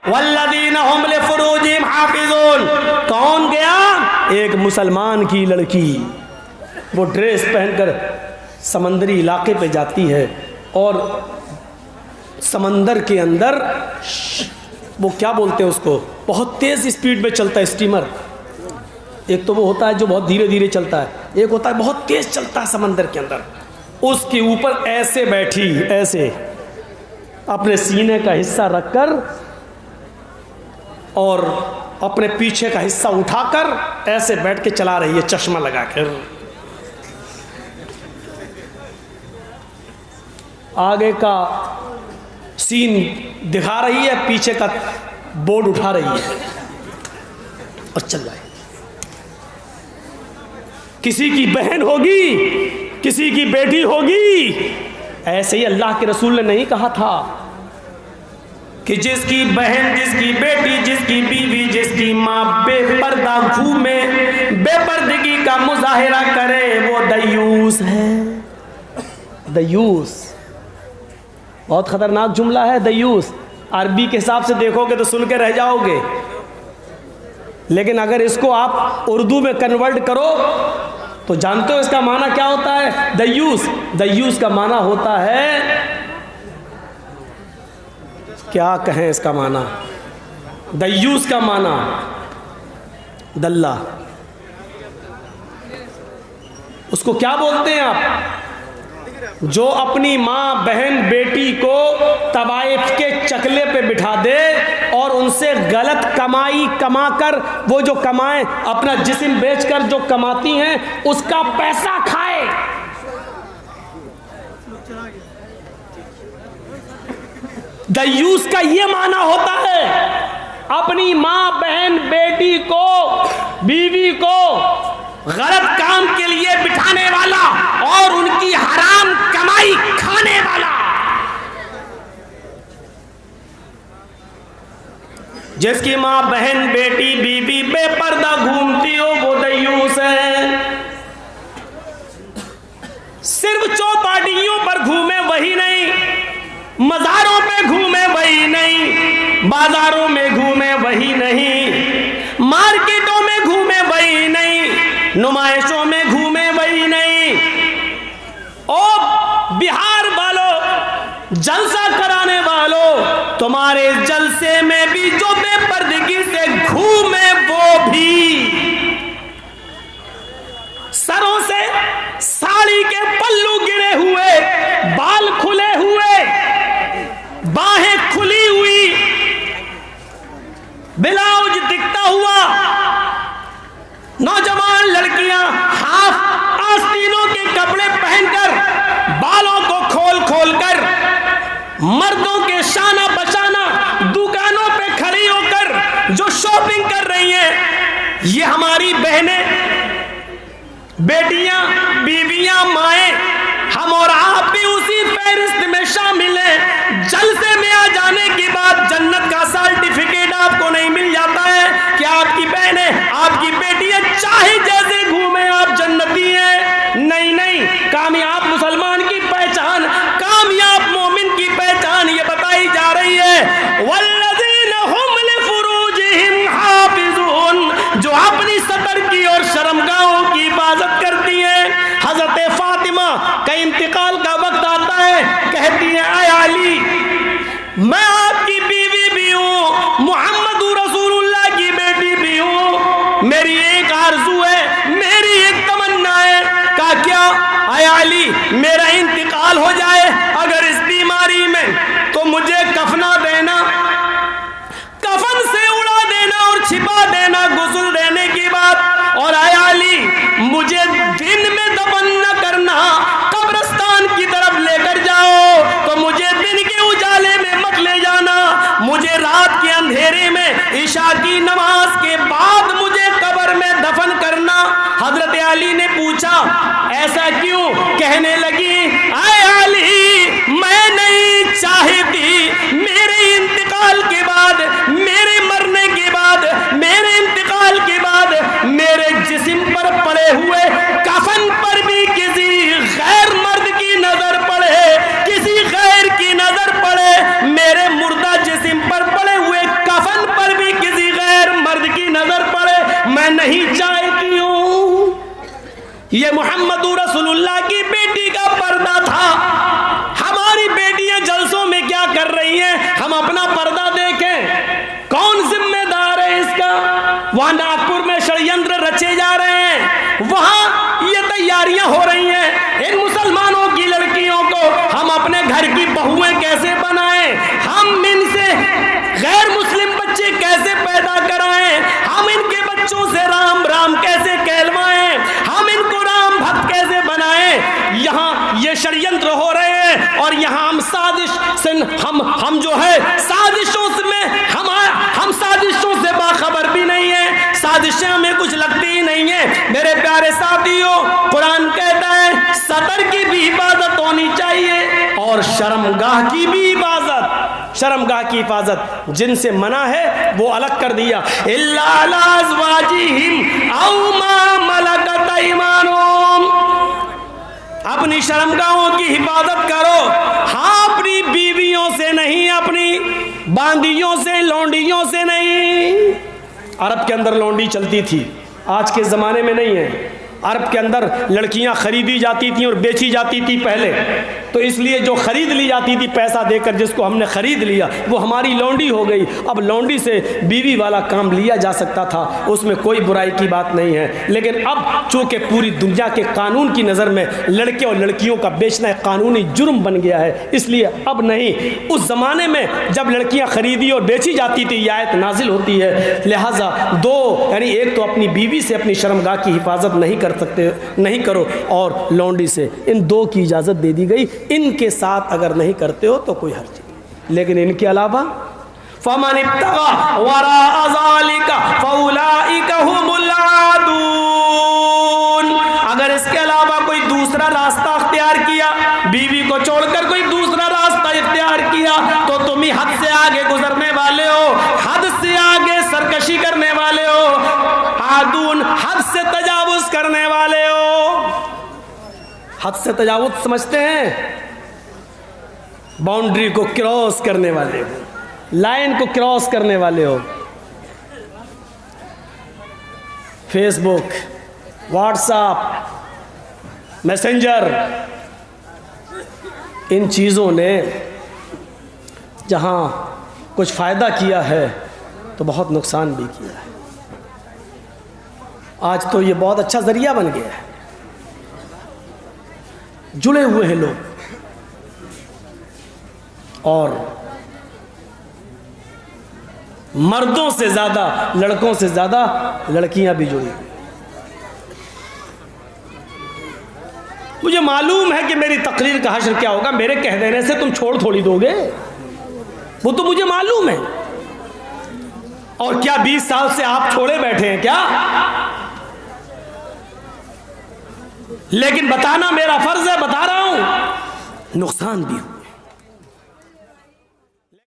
वल्लज़ीना हुम लिफ़ुरूजिहिम हाफ़िज़ून। कौन गया? एक मुसलमान की लड़की, वो ड्रेस पहनकर समंदरी इलाके पे जाती है और समंदर के अंदर वो क्या बोलते हैं उसको, बहुत तेज़ स्पीड में चलता है स्टीमर। एक तो वो होता है जो बहुत धीरे धीरे चलता है, एक होता है बहुत तेज़ चलता है समंदर के अंदर। उसके ऊपर ऐसे बैठी, ऐसे अपने सीने का हिस्सा रखकर और अपने पीछे का हिस्सा उठाकर ऐसे बैठ के चला रही है, चश्मा लगाकर। आगे का सीन दिखा रही है, पीछे का बोर्ड उठा रही है और चल रहा है। किसी की बहन होगी, किसी की बेटी होगी। ऐसे ही अल्लाह के रसूल ने नहीं कहा था कि जिसकी बहन, जिसकी बेटी, जिसकी बीवी, जिसकी माँ बेपर्दा घूमे, बेपर्दगी का मुजाहिरा करे, वो दयूस है। दयूस बहुत खतरनाक जुमला है, दयूस। अरबी के हिसाब से देखोगे तो सुन के रह जाओगे, लेकिन अगर इसको आप उर्दू में कन्वर्ट करो तो जानते हो इसका माना क्या होता है? दयूस। दयूस का माना होता है, क्या कहें इसका माना? दयूस का माना दल्ला। उसको क्या बोलते हैं आप? जो अपनी माँ, बहन, बेटी को तवाइफ के चकले पे बिठा दे और उनसे गलत कमाई कमाकर, वो जो कमाए अपना जिस्म बेचकर जो कमाती हैं उसका पैसा खाए। दयूस का ये माना होता है, अपनी माँ, बहन, बेटी को, बीवी को गलत काम के लिए बिठाने वाला और उनकी हराम कमाई खाने वाला। जिसकी माँ, बहन, बेटी, बीवी बेपर्दा घूमती हो वो दयूस है। सिर्फ चौपाटियों पर घूमे वही नहीं, मज़ारों पे घूमे वही नहीं, बाजारों में घूमे वही नहीं, मार्केटों में घूमे वही नहीं, नुमाइशों में घूमे वही नहीं। ओ बिहार वालों, जलसा कराने वालों, तुम्हारे जलसे में भी जो बेपर्दगी से घूमे वो भी सरों से साड़ी के पल्लू गिरे हुए, बाल खुले हुए, बाहें खुली हुई, ब्लाउज दिखता हुआ, नौजवान लड़कियां हाफ आस्तीनों के कपड़े पहनकर, बालों को खोल खोल कर, मर्दों के शाना बशाना दुकानों पे खड़ी होकर जो शॉपिंग कर रही हैं, ये हमारी बहनें, बेटियां, बीवियां, माएं, हम और आप भी उसी फहरिस्त में शामिल हैं। जलसे में आ जाने के बाद जन्नत का सर्टिफिकेट आपको नहीं मिल जाता है कि आपकी बहनें, आपकी बेटियां चाहे जैसे घूमे आप जन्नती हैं। नहीं नहीं, कामयाब मुसलमान की पहचान, कामयाब मोमिन की पहचान ये बताई जा रही है, वल्लज़ीना हुम लिफ़ुरूजिहिम हाफ़िज़ून, जो अपनी सतर की और शर्मगाहों की हिफाजत करती हैं। हज़रत फातिमा का इंतकाल का वक्त आता है, कहती है, आय अली, मैं आपकी बीवी भी हूँ, मुहम्मद रसूलुल्लाह की बेटी भी हूँ, मेरी एक आरज़ू है, मेरी एक तमन्ना है। कहा क्या? आय अली, मेरा इंतकाल हो जाए अगर इस बीमारी में, तो मुझे कफना देना, कफन से उड़ा देना और छिपा देना गुस्ल देने की बात। और आय अली, मुझे दिन में दफन न करना, कब्रिस्तान की तरफ लेकर जाओ तो मुझे दिन के उजाले में मत ले जाना, मुझे रात के अंधेरे में इशा की नमाज के बाद मुझे कब्र में दफन करना। हजरत अली ने पूछा, ऐसा क्यों? कहने लगी, आय अली, मैं नहीं चाहती मेरे इंतकाल के बाद, मेरे मरने के बाद, मेरे इंतकाल के बाद मेरे जिस्म पर पड़े हुए कफन पर भी किसी गैर मर्द की नजर पड़े, किसी गैर की नजर पड़े, मेरे मुर्दा जिस्म पर पड़े हुए कफन ये मुहम्मदुर रसूलुल्लाह की बेटी का पर्दा था। हमारी बेटियां जलसों में क्या कर रही हैं, हम अपना पर्दा देखें। कौन जिम्मेदार है इसका? वहां नागपुर में षड्यंत्र रचे जा रहे हैं, वहां ये तैयारियां हो रही हैं। इन मुसलमानों की लड़कियों को हम अपने घर की बहुएं कैसे बनाएं, हम इनसे गैर मुस्लिम बच्चे कैसे पैदा कराएं, हम इनके बच्चों से राम राम कैसे कहलवाएं, हम इनको राम भक्त कैसे बनाएं। यहाँ ये षड्यंत्र हो रहे हैं और यहाँ हम साजिश से हम जो है साजिशों में हम साजिशों से बाखबर भी नहीं है, साजिशें हमें कुछ लगती ही नहीं है। मेरे प्यारे साथियों, कुरान कहता है सतर की भी हिफाजत होनी चाहिए और शर्मगाह की भी हिफाजत। शर्मगाह की हिफाजत जिनसे मना है वो अलग कर दिया, इल्ला अला अज़वाजिहिम औ मा मलकत अयमानुहुम। अपनी शर्मगाहों की हिफाजत करो, हाँ अपनी बीवियों से नहीं, अपनी बांदियों से, लौंडियों से नहीं। अरब के अंदर लौंडी चलती थी, आज के ज़माने में नहीं है। अरब के अंदर लड़कियां खरीदी जाती थी और बेची जाती थी पहले, तो इसलिए जो खरीद ली जाती थी पैसा देकर, जिसको हमने खरीद लिया वो हमारी लौंडी हो गई। अब लौंडी से बीवी वाला काम लिया जा सकता था, उसमें कोई बुराई की बात नहीं है। लेकिन अब चूंकि पूरी दुनिया के कानून की नज़र में लड़के और लड़कियों का बेचना एक कानूनी जुर्म बन गया है, इसलिए अब नहीं। उस ज़माने में जब लड़कियां खरीदी और बेची जाती थी ये आयत नाजिल होती है, लिहाजा दो यानी एक तो अपनी बीवी से अपनी शर्मगाह की हिफाजत नहीं कर सकते, नहीं करो, और लौंडी से, इन दो की इजाज़त दे दी गई। इनके साथ अगर नहीं करते हो तो कोई हर्ज नहीं, लेकिन इनके अलावा फमन इब्तगा वरा ज़ालिका फउलाइका हुमुल आदून। अगर इसके अलावा कोई दूसरा रास्ता इख्तियार किया, बीवी को छोड़कर कोई दूसरा रास्ता इख्तियार किया, तो तुम ही हद से आगे गुजरने वाले हो, हद से आगे सरकशी करने वाले हो, आदून हद से तजावुज करने वाले हो। हद से तजावुज समझते हैं? बाउंड्री को क्रॉस करने वाले हो, लाइन को क्रॉस करने वाले हो। फेसबुक, व्हाट्सएप, मैसेंजर, इन चीज़ों ने जहां कुछ फ़ायदा किया है तो बहुत नुकसान भी किया है। आज तो ये बहुत अच्छा ज़रिया बन गया है, जुड़े हुए हैं लोग, और मर्दों से ज़्यादा, लड़कों से ज़्यादा लड़कियां भी जुड़ी। मुझे मालूम है कि मेरी तकरीर का हश्र क्या होगा, मेरे कह देने से तुम छोड़ थोड़ी दोगे, वो तो मुझे मालूम है। और क्या 20 साल से आप छोड़े बैठे हैं क्या? लेकिन बताना मेरा फर्ज है, बता रहा हूं, नुकसान भी हो।